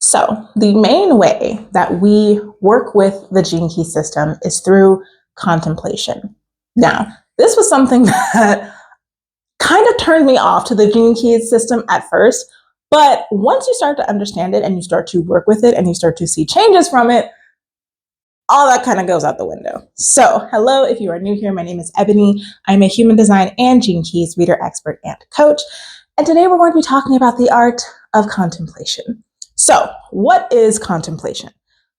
So the main way that we work with the gene key system is through contemplation. Now, this was something that kind of turned me off to the gene key system at first, but once you start to understand it and you start to work with it and you start to see changes from it, all that kind of goes out the window. So hello, if you are new here, my name is Ebony. I'm a human design and gene keys reader, expert, and coach. And today we're going to be talking about the art of contemplation. So what is contemplation?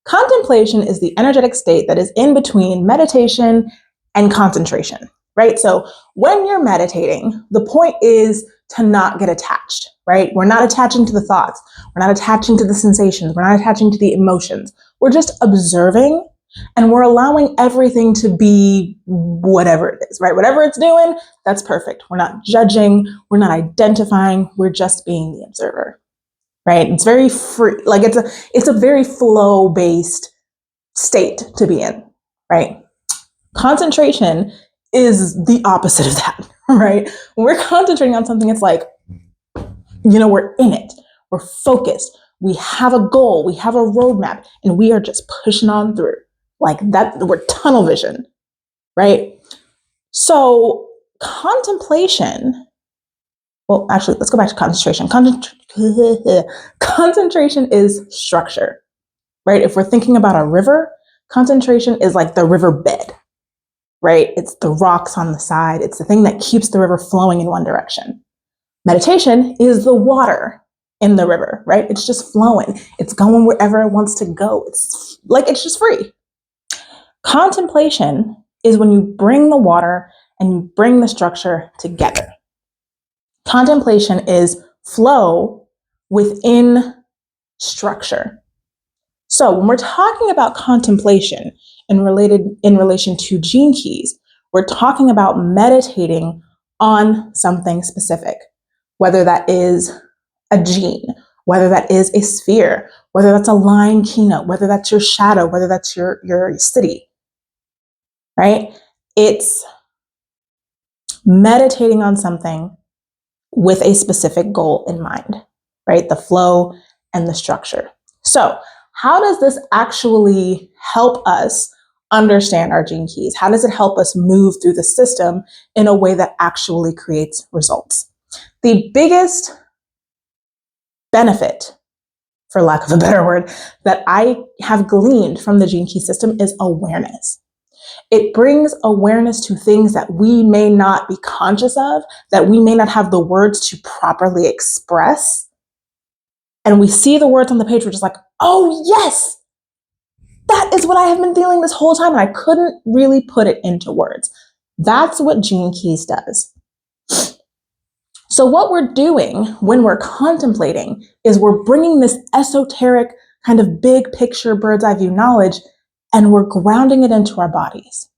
Contemplation is the energetic state that is in between meditation and concentration, right? So when you're meditating, the point is to not get attached, right? We're not attaching to the thoughts. We're not attaching to the sensations. We're not attaching to the emotions. We're just observing, and we're allowing everything to be whatever it is, right? Whatever it's doing, that's perfect. We're not judging. We're not identifying. We're just being the observer, right? It's very free. Like it's a very flow-based state to be in, right? Concentration is the opposite of that, right? When we're concentrating on something, it's like, we're in it. We're focused. We have a goal. We have a roadmap, and we are just pushing on through. Like that, we're tunnel vision, right? So contemplation, well, actually, let's go back to concentration. Concentration is structure, right? If we're thinking about a river, concentration is like the river bed, right? It's the rocks on the side. It's the thing that keeps the river flowing in one direction. Meditation is the water in the river, right? It's just flowing. It's going wherever it wants to go. It's just free. Contemplation is when you bring the water and you bring the structure together. Contemplation is flow within structure. So when we're talking about contemplation in relation to gene keys, we're talking about meditating on something specific, whether that is a gene, whether that is a sphere, whether that's a line keynote, whether that's your shadow, whether that's your city, right? It's meditating on something with a specific goal in mind, right? The flow and the structure. So how does this actually help us understand our gene keys? How does it help us move through the system in a way that actually creates results? The biggest benefit, for lack of a better word, that I have gleaned from the gene key system is awareness. It brings awareness to things that we may not be conscious of, that we may not have the words to properly express. And we see the words on the page, we're just like, oh yes, that is what I have been feeling this whole time. And I couldn't really put it into words. That's what Gene Keys does. So what we're doing when we're contemplating is we're bringing this esoteric kind of big picture bird's eye view knowledge, and we're grounding it into our bodies.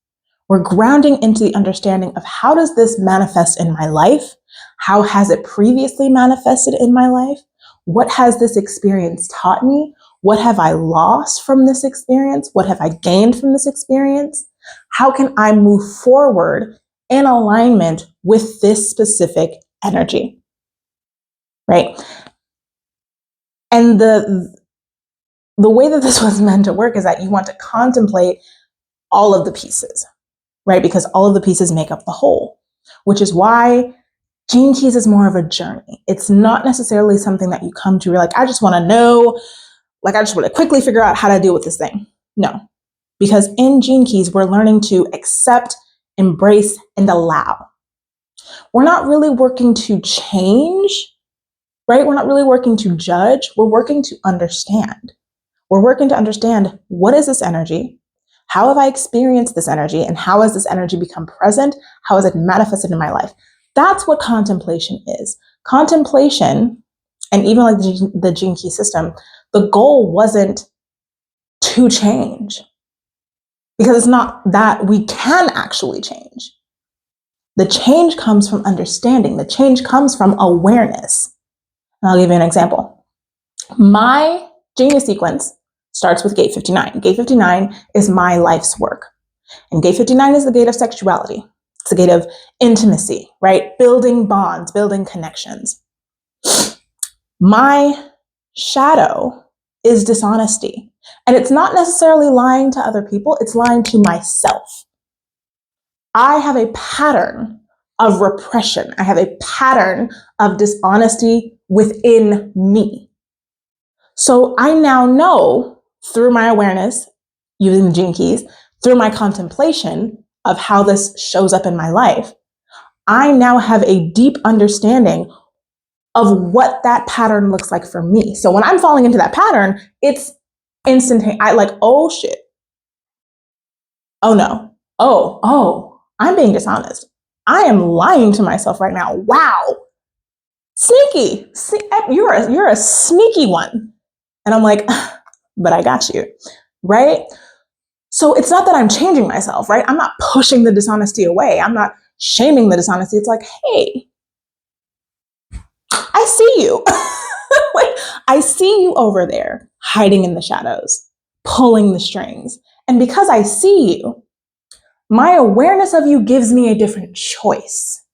We're grounding into the understanding of how does this manifest in my life? How has it previously manifested in my life? What has this experience taught me? What have I lost from this experience? What have I gained from this experience? How can I move forward in alignment with this specific energy, right? And the way that this was meant to work is that you want to contemplate all of the pieces, right? Because all of the pieces make up the whole, which is why Gene Keys is more of a journey. It's not necessarily something that you come to, you're like, I just want to know, I just want to quickly figure out how to deal with this thing. No, because in Gene Keys, we're learning to accept, embrace, and allow. We're not really working to change, right? We're not really working to judge. We're working to understand. We're working to understand, what is this energy? How have I experienced this energy? And how has this energy become present? How has it manifested in my life? That's what contemplation is. Contemplation, and even like the Gene Key system, the goal wasn't to change, because it's not that we can actually change. The change comes from understanding. The change comes from awareness. And I'll give you an example. My genius sequence starts with gate 59. Gate 59 is my life's work. And gate 59 is the gate of sexuality. It's the gate of intimacy, right? Building bonds, building connections. My shadow is dishonesty. And it's not necessarily lying to other people, it's lying to myself. I have a pattern of repression. I have a pattern of dishonesty within me. So I now know through my awareness, using the gene keys, through my contemplation of how this shows up in my life, I now have a deep understanding of what that pattern looks like for me. So when I'm falling into that pattern, it's instantaneous. I like, oh shit. Oh no. Oh, I'm being dishonest. I am lying to myself right now. Wow. Sneaky. You're a sneaky one. And I'm like, but I got you. Right? So it's not that I'm changing myself, right? I'm not pushing the dishonesty away. I'm not shaming the dishonesty. It's like, hey, I see you. Like, I see you over there hiding in the shadows, pulling the strings. And because I see you, my awareness of you gives me a different choice.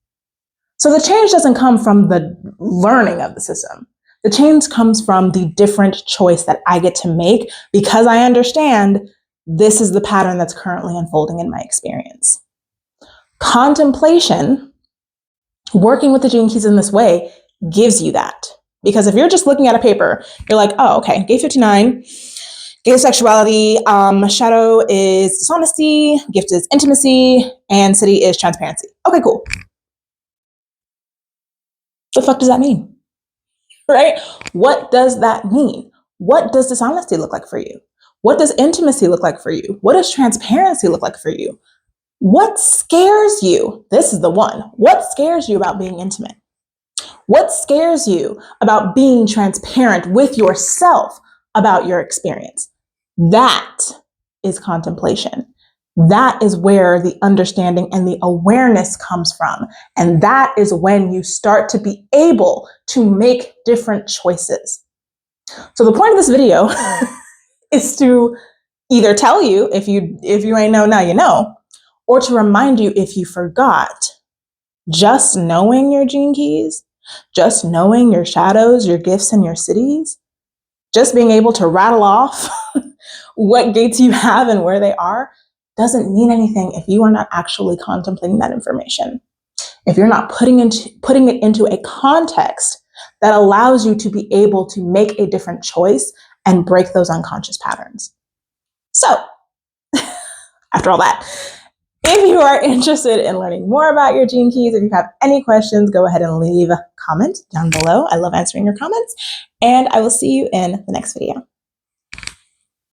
So the change doesn't come from the learning of the system. The change comes from the different choice that I get to make because I understand this is the pattern that's currently unfolding in my experience. Contemplation, working with the gene keys in this way, gives you that. Because if you're just looking at a paper, you're like, oh, okay, gate 59, gate is sexuality, shadow is dishonesty, gift is intimacy, and city is transparency. Okay, cool. The fuck does that mean? Right? What does that mean? What does dishonesty look like for you? What does intimacy look like for you? What does transparency look like for you? What scares you? This is the one. What scares you about being intimate? What scares you about being transparent with yourself about your experience? That is contemplation. That is where the understanding and the awareness comes from. And that is when you start to be able to make different choices. So the point of this video is to either tell you, if you ain't know, now you know, or to remind you if you forgot. Just knowing your gene keys, just knowing your shadows, your gifts, and your cities, just being able to rattle off what gates you have and where they are, doesn't mean anything if you are not actually contemplating that information. If you're not putting it into a context that allows you to be able to make a different choice and break those unconscious patterns. So, after all that, if you are interested in learning more about your gene keys, if you have any questions, go ahead and leave a comment down below. I love answering your comments, and I will see you in the next video.